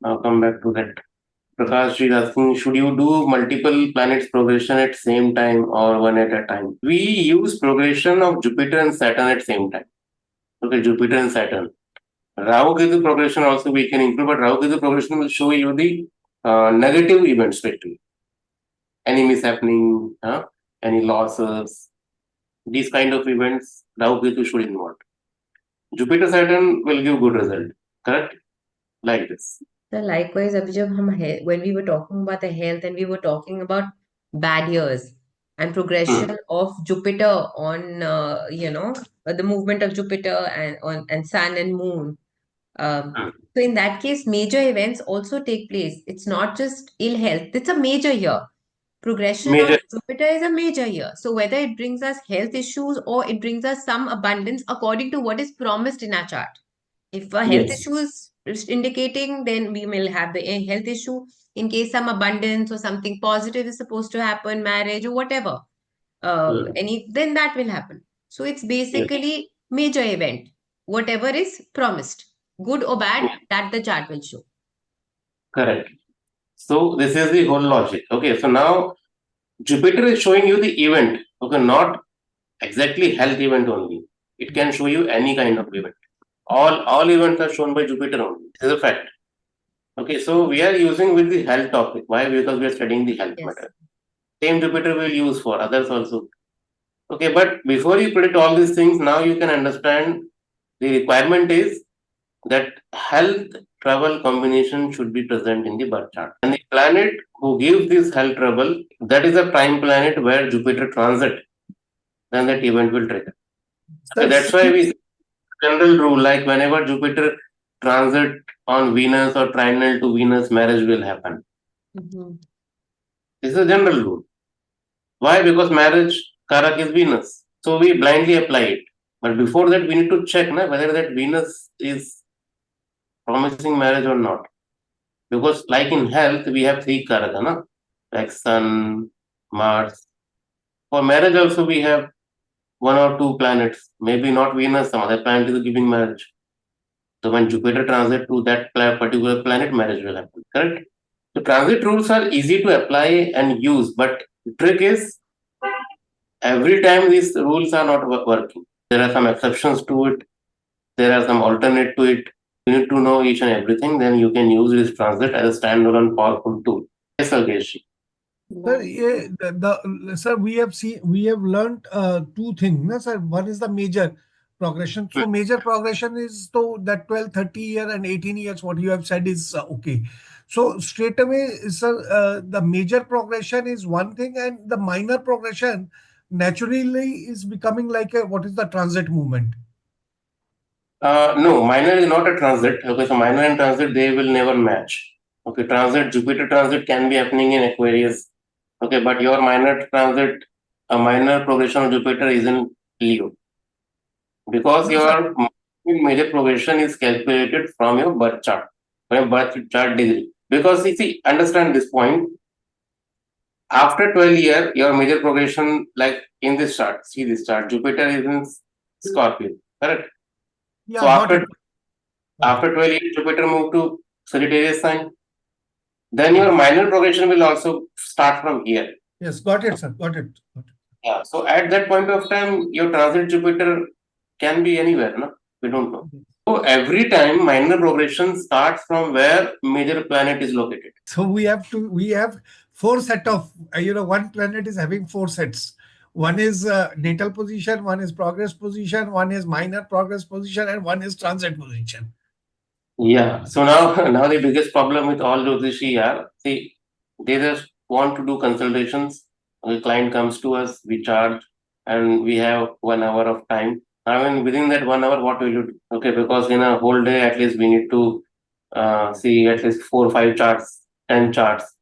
Now come back to that. Prakash is asking, should you do multiple planets progression at same time or one at a time? We use progression of Jupiter and Saturn at same time. Okay, Jupiter and Saturn. Rahu Ketu progression also we can include, but Rahu Ketu progression will show you the negative events, especially any mishappening, any losses, these kind of events. Rahu Ketu should involve. Jupiter Saturn will give good result. Correct? Like this. So likewise, अभी जब हम when we were talking about the health and we were talking about bad years and Hmm. progression of Jupiter on the movement of Jupiter and Sun and Moon. Hmm. So in that case, major events also take place. It's not just ill health. It's a major year. Progression of Major. Jupiter is a major year. So whether it brings us health issues or it brings us some abundance according to what is promised in our chart. If a health Yes. issue is indicating, then we will have the health issue. In case some abundance or something positive is supposed to happen, marriage or whatever, Hmm. then that will happen. So it's Yes. basically major event. Whatever is promised, good or bad, that the chart will show. Correct. So this is the whole logic. Okay. So now Jupiter is showing you the event. Okay, not exactly health event only. It can show you any kind of event. All events are shown by Jupiter only. This is a fact. Okay, so we are using with the health topic. Why? Because we are studying the health Yes. matter. Same Jupiter will use for others also. Okay, but before you predict all these things, now you can understand the requirement is that health trouble combination should be present in the birth chart. And the planet who gives this health trouble, that is a prime planet where Jupiter transit, then that event will trigger. Okay, Sir, that's why we general rule like whenever Jupiter transit on Venus or trinal to Venus, marriage will happen. Mhm. This is a general rule. Why? Because marriage karak is Venus. So we blindly apply it. But before that, we need to check whether that Venus is promising marriage or not. Because like in health, we have three karaka, like Sun, Mars. For marriage also, we have one or two planets. Maybe not Venus, some other planet is giving marriage. So when Jupiter transit to that particular planet, marriage will happen. Correct? So transit rules are easy to apply and use, but the trick is every time these rules are not working. There are some exceptions to it. There are some alternate to it. You need to know each and everything. Then you can use this transit as a standalone powerful tool. Yes, Alkesh. sir, sir, we have learned two things, na, sir. One is the major progression. So major progression is so that 12, 30 year and 18 years, what you have said is okay. So straight away, sir, the major progression is one thing, and the minor progression naturally is becoming like a what is the transit movement. No, minor is not a transit. Okay, so minor and transit, they will never match. Okay, transit, Jupiter transit can be happening in Aquarius. Okay, but your minor transit, a minor progression of Jupiter is in Leo. Because No, sir. your major progression is calculated from your birth chart, from your birth chart degree. Because you see, understand this point. After 12 year, your major progression, like in this chart, see this chart, Jupiter is in Scorpio, correct? So Yeah, got it. Got it. after 12 years, Jupiter moved to Sagittarius sign. Then your minor progression will also start from here. Yes, got it, sir. Got it. Got it. Yeah. So at that point of time, your transit Jupiter can be anywhere, no? We don't know. So every time minor progression starts from where major planet is located. So we have four set of one planet is having four sets. One is natal position, one is progress position, one is minor progress position, and one is transit position. Yeah. So now, now the biggest problem with all Jyotishi are, see, they just want to do consultations. The client comes to us, we charge, and we have 1 hour of time. I mean, within that 1 hour, what will you do? Okay, because in a whole day, at least we need to see at least 4 or 5 charts, 10 charts.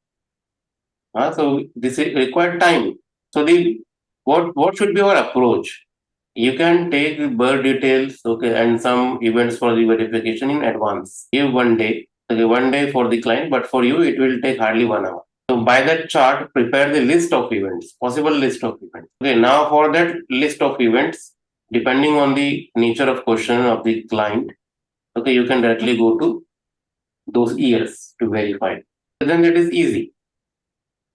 So this is required time. So the what should be our approach? You can take the birth details, okay, and some events for the verification in advance. Give 1 day, okay, 1 day for the client, but for you it will take hardly 1 hour. So by that chart, prepare the list of events, possible list of events. Okay, now for that list of events, depending on the nature of question of the client, okay, you can directly go to those years to verify. Then it is easy.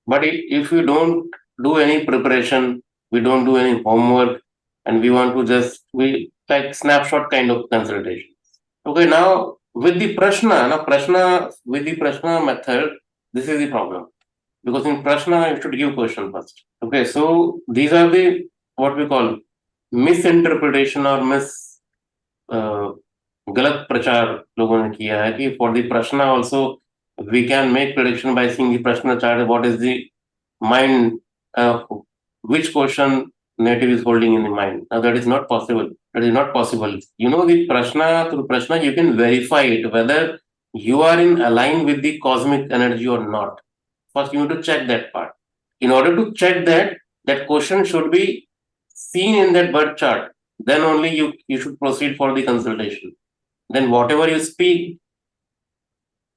But if we don't do any preparation, we don't do any homework, and we want to just we like snapshot kind of consultations. Okay, now with the Prashna method, this is the problem. Because in Prashna, you should give question first. Okay, so these are the what we call misinterpretation or गलत प्रचार लोगों ने किया है कि for the प्रश्न also we can make prediction by seeing the प्रश्न chart what is the mind which question native is holding in the mind. Now that is not possible. That is not possible. You know, the prashna, through prashna you can verify it whether you are in align with the cosmic energy or not. First you need to check that part. In order to check that, that question should be seen in that birth chart. Then only you should proceed for the consultation. Then whatever you speak,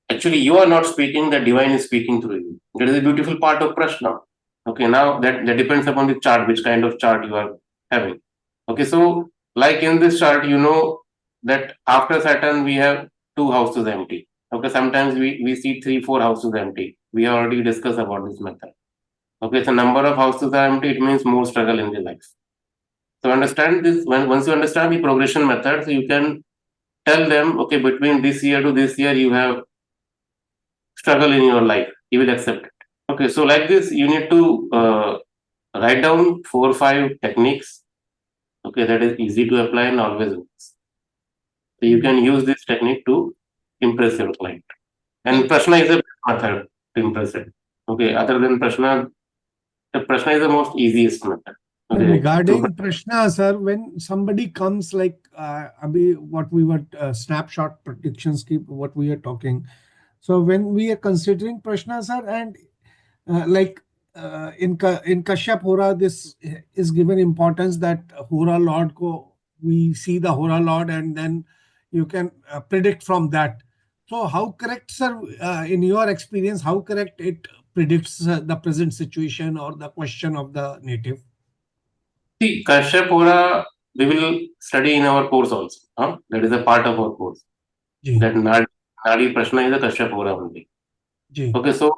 actually you are not speaking, the divine is speaking through you. That is a beautiful part of prashna. Okay, now that depends upon the chart, which kind of chart you are having. Okay, so like in this chart, you know that after Saturn we have 2 houses empty. Okay, sometimes we see 3-4 houses empty. We have already discussed about this method. Okay, so number of houses are empty, it means more struggle in the life. So understand this. Once you understand the progression method, so you can tell them, okay, between this year to this year you have struggle in your life, you will accept it. Okay, so like this, you need to write down 4 or 5 techniques. Okay, that is easy to apply and always works. So you can use this technique to impress your client. And Prashna is a method to impress it. Okay, other than Prashna, the Prashna is the most easiest method. Okay. Regarding Prashna, sir, when somebody comes like what we were snapshot predictions, what we are talking. So when we are considering Prashna, sir, and in Kashyap Hora, this is given importance that Hora Lord we see the Hora Lord and then you can predict from that. So how correct, sir, in your experience, how correct it predicts the present situation or the question of the native? See, Kashyap Hora, we will study in our course also. That is a part of our course. That Nadi Prashna is a Kashyap Hora only. Okay, so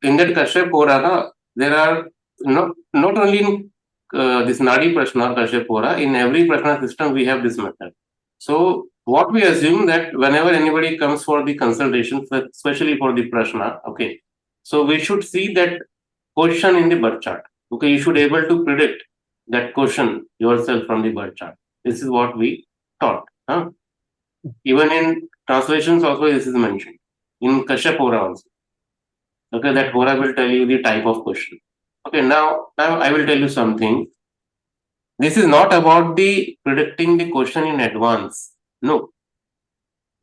in that Kashyap Hora, there are not only in this Nadi Prashna or Kashyap Hora, in every Prashna system we have this method. So what we assume that whenever anybody comes for the consultation, especially for the Prashna, okay, so we should see that question in the birth chart. Okay, you should able to predict that question yourself from the birth chart. This is what we taught. Even in translations also this is mentioned. In Kashyap Hora also. Okay, that Hora will tell you the type of question. Okay, now I will tell you something. This is not about the predicting the question in advance. No,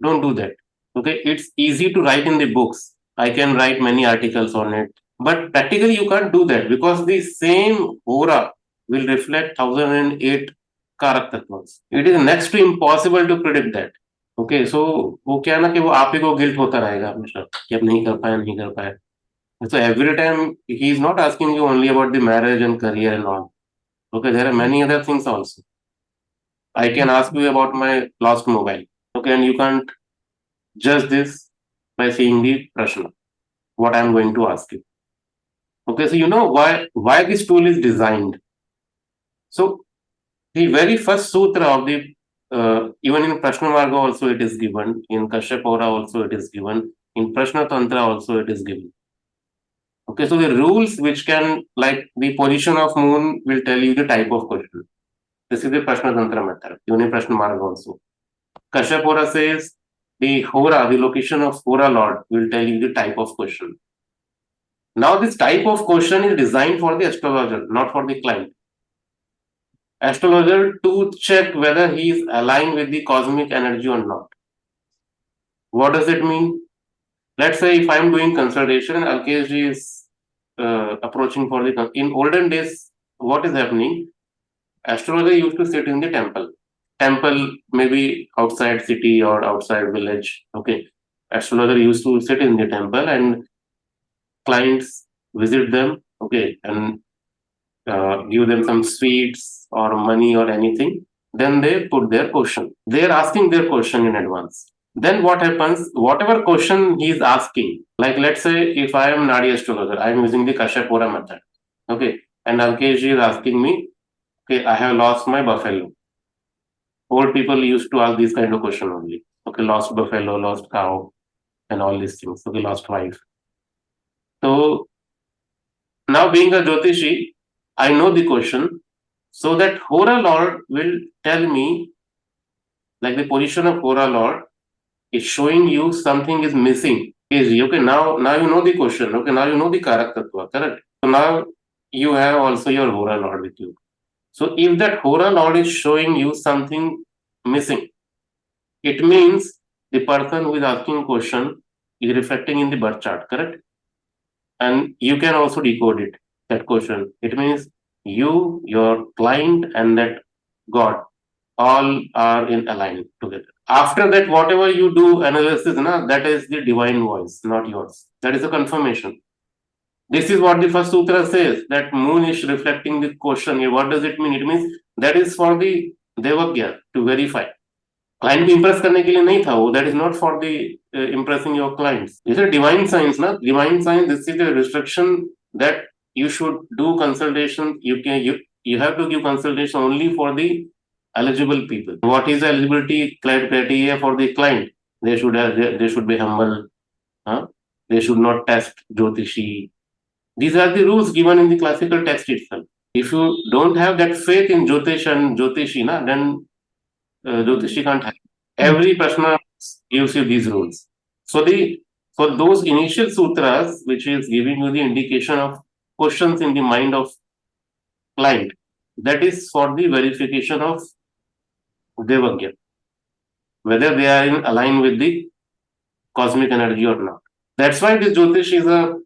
don't do that. Okay, it's easy to write in the books. I can write many articles on it. But practically you can't do that because the same Hora will reflect 1008 कारक तत्व. It is next to impossible to predict that. Okay, so वो क्या ना कि वो आप ही को guilt होता रहेगा हमेशा कि अब नहीं कर पाए. So every time he is not asking you only about the marriage and career and all. Okay, there are many other things also. I can ask you about my lost mobile. Okay, and you can't judge this by seeing the Prashna. What I am going to ask you. Okay, so you know why this tool is designed. So the very first sutra of the even in Prashna Marga also it is given, in Kashyap Hora also it is given, in Prashna Tantra also it is given. Okay, so the rules which can, like the position of moon will tell you the type of question. This is the Prashna Tantra method, even in Prashna Marga also. Kashyap Hora says the Hora, the location of Hora Lord will tell you the type of question. Now this type of question is designed for the astrologer, not for the client. Astrologer to check whether he is aligned with the cosmic energy or not. What does it mean? Let's say if I am doing consultation and Alkesh is approaching for the... In olden days, what is happening? Astrologer used to sit in the temple. Temple maybe outside city or outside village. Okay. Astrologer used to sit in the temple and clients visit them. Okay. And give them some sweets or money or anything. Then they put their question. They are asking their question in advance. Then what happens? Whatever question he is asking, like let's say if I am Nadi astrologer, I am using the Kashyap Hora method. Okay, and Alkesh is asking me, okay, I have lost my buffalo. Old people used to ask this kind of question only. Okay, lost buffalo, lost cow, and all these things. Okay, lost wife. So now being a Jyotishi, I know the question. So that Hora Lord will tell me, like the position of Hora Lord is showing you something is missing. Okay, now you know the question. Okay, now you know the character, correct? So now you have also your Hora Lord with you. So if that Hora Lord is showing you something missing, it means the person who is asking question is reflecting in the birth chart, correct? And you can also decode it, that question. It means you, your client, and that God all are in alignment together. After that, whatever you do analysis, that is the divine voice, not yours. That is a confirmation. This is what the first sutra says, that moon is reflecting the question here. What does it mean? It means that is for the Devagya to verify. Client को Impress करने के लिए नहीं था वो, that is not for the impressing your clients. These are divine signs, na? Divine signs, this is the restriction that you should do consultation. You have to give consultation only for the eligible people. What is the eligibility criteria for the client? They should be humble. Huh? They should not test jyotishi. These are the rules given in the classical text itself. If you don't have that faith in jyotish and jyotishi, then Jyotishi can't help. Every Prashna gives you these rules. So for those initial sutras, which is giving you the indication of questions in the mind of client, that is for the verification of Devagya, whether they are in align with the cosmic energy or not. That's why this Jyotish is a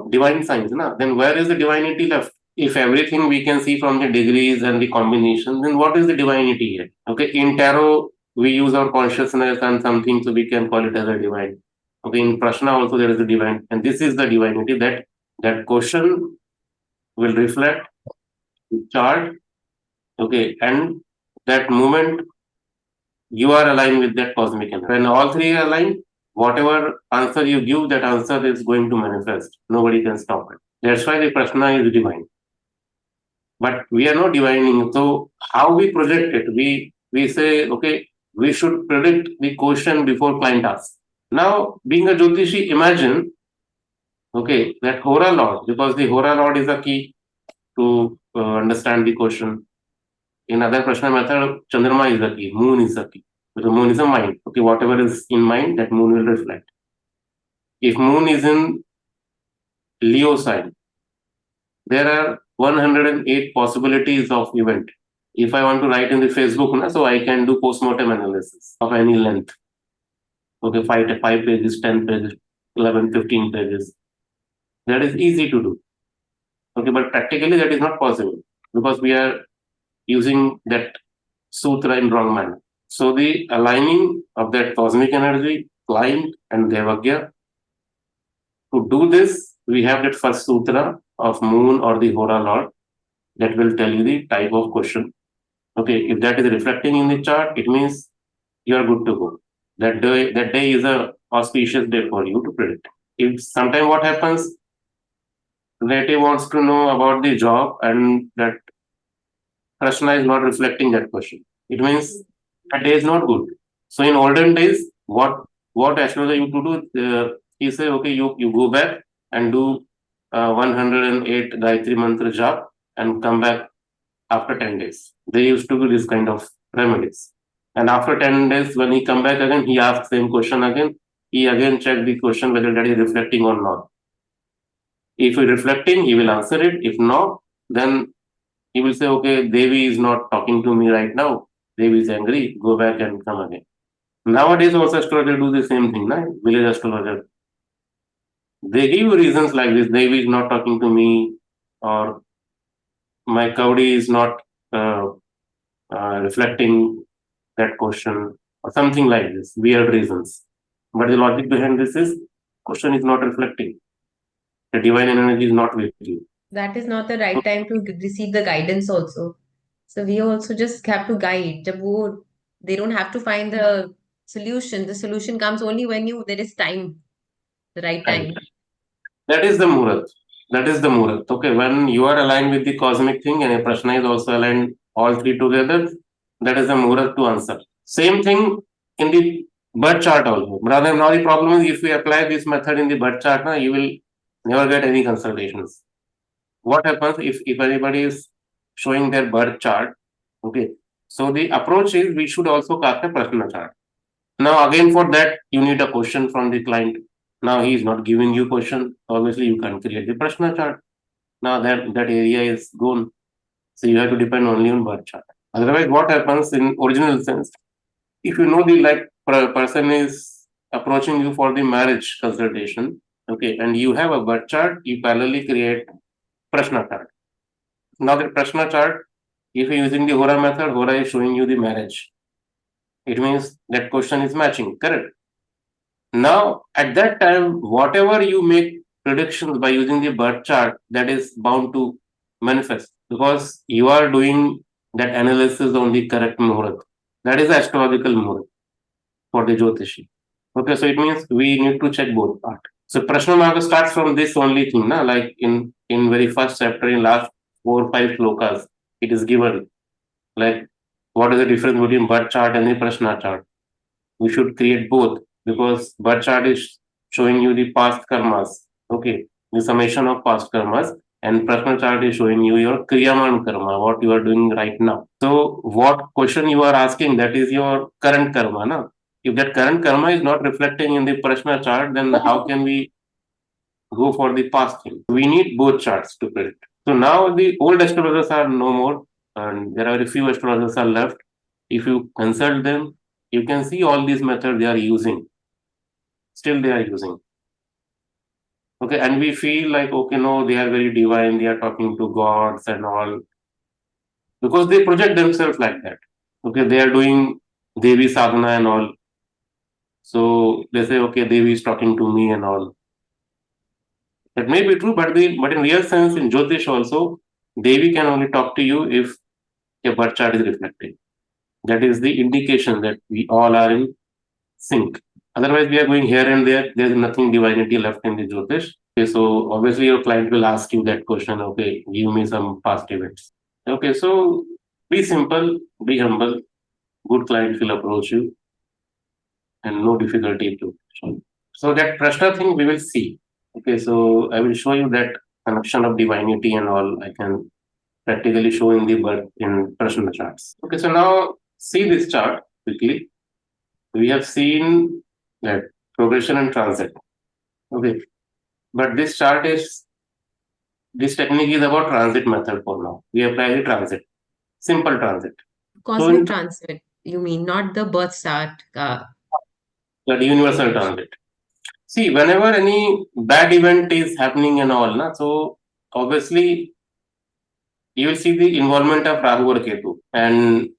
divine science. Then where is the divinity left? If everything we can see from the degrees and the combinations, then what is the divinity here? Okay, in tarot, we use our consciousness and something, so we can call it as a divine. Okay, in Prashna also there is a divine, and this is the divinity that question will reflect the chart. Okay, and that moment you are aligned with that cosmic energy. When all three are aligned, whatever answer you give, that answer is going to manifest. Nobody can stop it. That's why the Prashna is divine. But we are not divining. So how we project it? We say, okay, we should predict the question before client asks. Now, being a Jyotishi, imagine, okay, that Hora Lord, because the Hora Lord is a key to understand the question. In other Prashna method, Chandrama is the key, moon is the key. So the moon is a mind. Okay, whatever is in mind, that moon will reflect. If moon is in Leo sign, there are 108 possibilities of event. If I want to write in the Facebook, so I can do postmortem analysis of any length. Okay, 5 pages, 10 pages, 11, 15 pages. That is easy to do. Okay, but practically that is not possible because we are using that sutra in wrong manner. So the aligning of that cosmic energy, client and Devagya, to do this, we have that first sutra of moon or the Hora Lord that will tell you the type of question. Okay, if that is reflecting in the chart, it means you are good to go. That day is a auspicious day for you to predict. If sometime what happens, relative wants to know about the job and that Prashna is not reflecting that question. It means that day is not good. So in olden days, what astrologer used to do, he say, okay, you go back and do 108 Gayatri Mantra job and come back after 10 days. They used to do this kind of remedies. And after 10 days, when he come back again, he asks same question again. He again check the question whether that is reflecting or not. If he reflecting, he will answer it. If not, then he will say, okay, Devi is not talking to me right now. Devi is angry. Go back and come again. Nowadays, also astrologer do the same thing, village astrologer. They give reasons like this. Devi is not talking to me, or my Kaudi is not reflecting that question, or something like this. Weird reasons. But the logic behind this is question is not reflecting. The divine energy is not with you. That is not the right time to receive the guidance also. So we also just have to guide. They don't have to find the solution. The solution comes only when there is time, the right time. That is the Muhurat. That is the Muhurat. Okay, when you are aligned with the cosmic thing and a Prashna is also aligned all three together, that is the Muhurat to answer. Same thing in the birth chart also. Rather, now the problem is if we apply this method in the birth chart, na, you will never get any consultations. What happens if anybody is showing their birth chart? Okay, so the approach is we should also cast a Prashna chart. Now, again, for that, you need a question from the client. Now, he is not giving you question. Obviously, you can't create the Prashna chart. Now, that area is gone. So, you have to depend only on birth chart. Otherwise, what happens in original sense? If you know the person is approaching you for the marriage consultation, okay, and you have a birth chart, you parallelly create Prashna chart. Now, the Prashna chart, if you're using the Hora method, Hora is showing you the marriage. It means that question is matching, correct? Now, at that time, whatever you make predictions by using the birth chart, that is bound to manifest because you are doing that analysis on the correct muhurat. That is the astrological muhurat for the Jyotishi. Okay, so it means we need to check both part. So Prashna Mark starts from this only thing, na? Like in very first chapter, in last 4 or 5 slokas, it is given like what is the difference between birth chart and the Prashna chart. We should create both because birth chart is showing you the past karmas, okay, the summation of past karmas, and Prashna chart is showing you your kriyaman karma, what you are doing right now. So what question you are asking, that is your current karma, na? If that current karma is not reflecting in the Prashna chart, then how can we go for the past thing? We need both charts to predict. So now the old astrologers are no more, and there are very few astrologers are left. If you consult them, you can see all these methods they are using. Still, they are using. Okay, and we feel like, okay, no, they are very divine, they are talking to gods and all, because they project themselves like that. Okay, they are doing Devi sadhana and all. So they say, okay, Devi is talking to me and all. That may be true, but in real sense, in Jyotish also, Devi can only talk to you if your birth chart is reflecting. That is the indication that we all are in sync. Otherwise, we are going here and there. There is nothing divinity left in the Jyotish. Okay, so obviously your client will ask you that question. Okay, give me some past events. Okay, so be simple, be humble. Good client will approach you, and no difficulty to solve. So that Prashna thing we will see. Okay, so I will show you that connection of divinity and all. I can practically show in the birth in Prashna charts. Okay, so now see this chart quickly. We have seen that progression and transit. Okay, but this technique is about transit method for now. We apply the transit, simple transit. Cosmic transit, you mean, not the birth chart. The universal transit. See, whenever any bad event is happening and all, na, so obviously you will see the involvement of Rahu or Ketu, and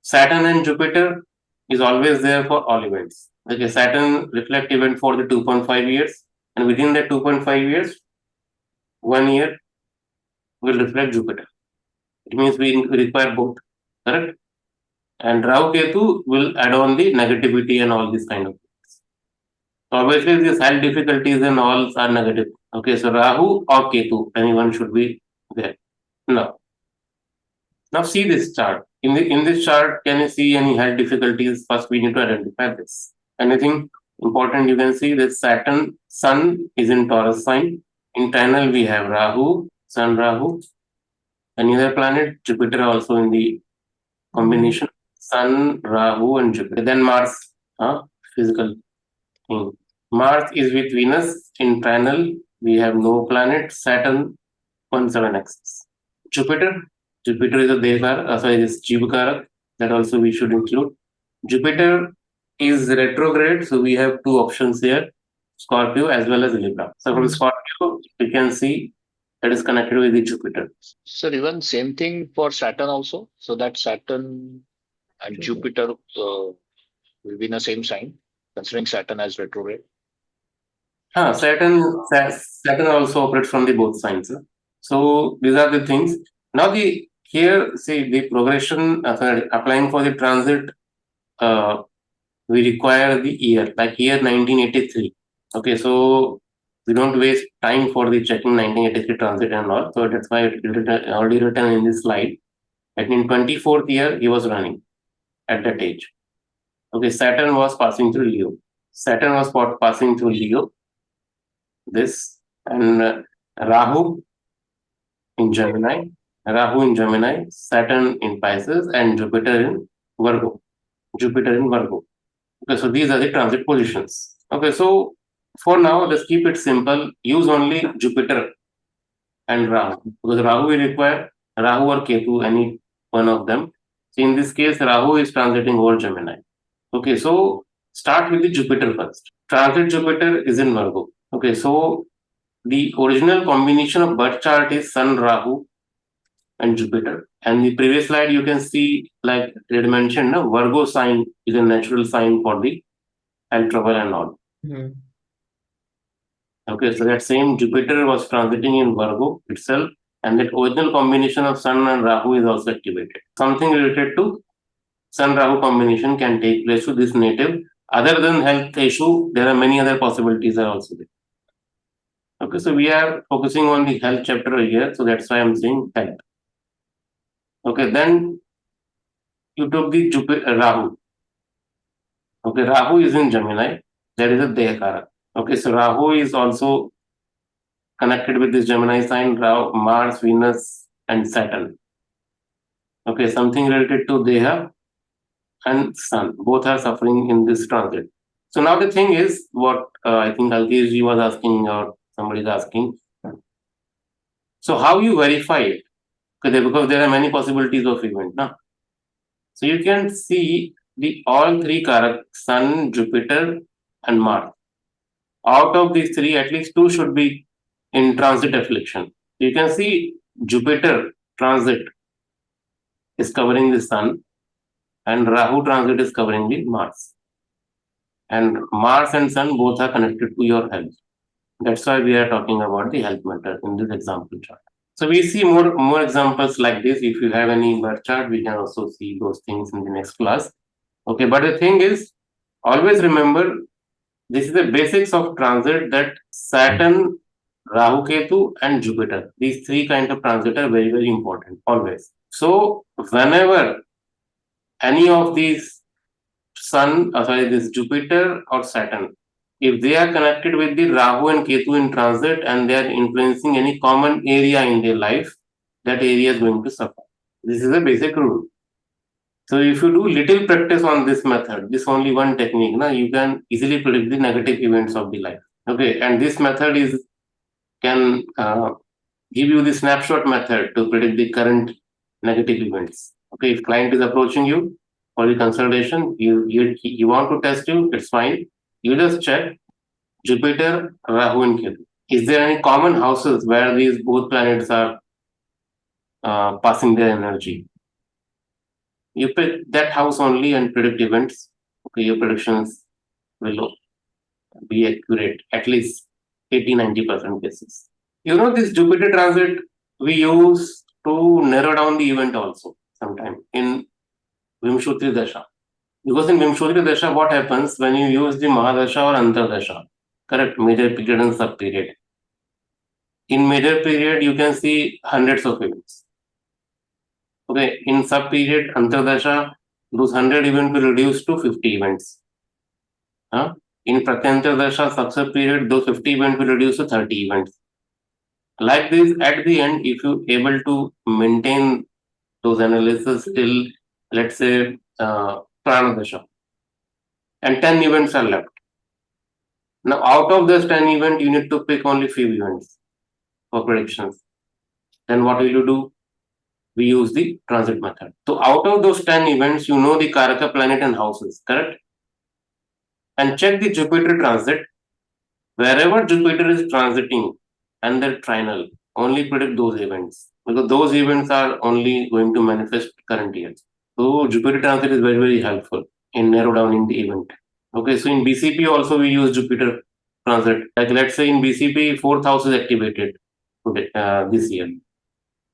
Saturn and Jupiter is always there for all events. Okay, Saturn reflect event for the 2.5 years, and within the 2.5 years, 1 year will reflect Jupiter. It means we require both, correct? And Rahu Ketu will add on the negativity and all this kind of things. So obviously these health difficulties and all are negative. Okay, so Rahu or Ketu, anyone should be there. Now see this chart. In this chart, can you see any health difficulties? First, we need to identify this. Anything important you can see that Saturn, Sun is in Taurus sign. Internal we have Rahu, Sun Rahu. Any other planet? Jupiter also in the combination. Sun, Rahu and Jupiter. Then Mars, physical thing. Mars is with Venus. In panel, we have no planet. Saturn, 1.7 axis. Jupiter is a Devakar, sorry, this Jivakarak. That also we should include. Jupiter is retrograde, so we have two options here, Scorpio as well as Libra. So from Scorpio, we can see that is connected with the Jupiter. Sir, even same thing for Saturn also. So that Saturn and Jupiter will be in the same sign, considering Saturn as retrograde. Saturn also operates from the both signs. So these are the things. Now here see the progression applying for the transit we require the year, like year 1983. Okay, so we don't waste time for the checking 1983 transit and all. So that's why it's already written in this slide. And in 24th year, he was running at that age. Okay, Saturn was passing through Leo. Saturn was passing through Leo. This and Rahu in Gemini, Saturn in Pisces, and Jupiter in Virgo. Okay, so these are the transit positions. Okay, so for now, let's keep it simple. Use only Jupiter and Rahu, because Rahu will require Rahu or Ketu, any one of them. So in this case, Rahu is transiting over Gemini. Okay, so start with the Jupiter first. Transit Jupiter is in Virgo. Okay, so the original combination of birth chart is Sun, Rahu, and Jupiter. And the previous slide, you can see, like I had mentioned, no, Virgo sign is a natural sign for the health trouble and all. Okay, so that same Jupiter was transiting in Virgo itself, and that original combination of Sun and Rahu is also activated. Something related to Sun Rahu combination can take place to this native. Other than health issue, there are many other possibilities are also there. Okay, so we are focusing on the health chapter here, so that's why I'm saying health. Okay, then you took the Jupiter Rahu. Okay, Rahu is in Gemini. That is a Dehakara. Okay, so Rahu is also connected with this Gemini sign, Mars, Venus, and Saturn. Okay, something related to Deha and Sun. Both are suffering in this transit. So now the thing is, what I think Alkesh ji was asking, or somebody is asking. So how you verify it? Okay, because there are many possibilities of event. No? So you can see the all three karak, Sun, Jupiter, and Mars. Out of these three, at least two should be in transit affliction. You can see Jupiter transit is covering the Sun, and Rahu transit is covering the Mars. And Mars and Sun both are connected to your health. That's why we are talking about the health matter in this example chart. So we see more examples like this. If you have any birth chart, we can also see those things in the next class. Okay, but the thing is, always remember, this is the basics of transit, that Saturn, Rahu, Ketu, and Jupiter. These three kinds of transit are very, very important, always. So whenever any of these this Jupiter or Saturn, if they are connected with the Rahu and Ketu in transit and they are influencing any common area in their life, that area is going to suffer. This is a basic rule. So if you do little practice on this method, this only one technique, you can easily predict the negative events of the life. Okay, and this method can give you the snapshot method to predict the current negative events. Okay, if client is approaching you for the consultation, you want to test you, it's fine. You just check Jupiter, Rahu, and Ketu. Is there any common houses where these both planets are passing their energy? You pick that house only and predict events. Okay, your predictions will be accurate, at least 80-90% cases. You know, this Jupiter transit we use to narrow down the event also sometime in Vimshutri Dasha. Because in Vimshutri Dasha, what happens when you use the Mahadasha or Antardasha? Correct, major period and sub period. In major period, you can see hundreds of events. Okay, in sub period, Antardasha, those 100 events will reduce to 50 events. In Pratyantar Dasha, sub period, those 50 events will reduce to 30 events. Like this, at the end, if you able to maintain those analysis till, let's say, Prana Dasha, and 10 events are left. Now, out of those 10 events, you need to pick only few events for predictions. Then what will you do? We use the transit method. So out of those 10 events, you know the Karaka planet and houses, correct? And check the Jupiter transit. Wherever Jupiter is transiting under trinal, only predict those events, because those events are only going to manifest current year. So Jupiter transit is very, very helpful in narrow down the event. Okay, so in BCP also we use Jupiter transit. Like let's say in BCP, 4th house is activated today, this year.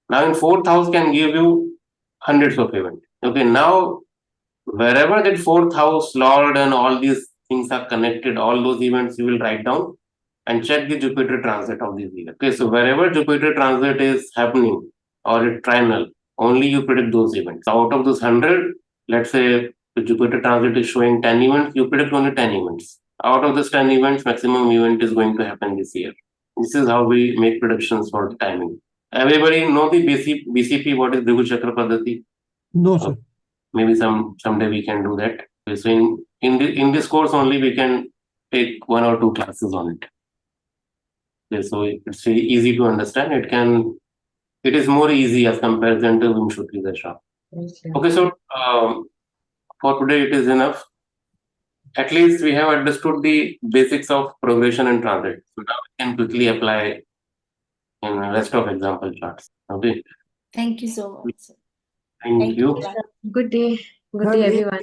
Now in 4th house can give you hundreds of events. Okay, now Wherever that fourth house, Lord, and all these things are connected, all those events you will write down and check the Jupiter transit of these events. Okay, so wherever Jupiter transit is happening or a trinal, only you predict those events. Out of those 100, let's say the Jupiter transit is showing 10 events, you predict only 10 events. Out of those 10 events, maximum event is going to happen this year. This is how we make predictions for the timing. Everybody know the BCP, what is Bhrigu Chakra Paddhati? No, sir. Maybe someday we can do that. So in this course only we can take 1 or 2 classes on it. Okay, so it's very easy to understand. It is more easy as comparison to Vimshuti Dasha. Okay, so for today it is enough. At least we have understood the basics of progression and transit. So now we can quickly apply in the rest of example charts. Okay. Thank you so much, sir. Thank you. Bye. Good day. Good day, everyone.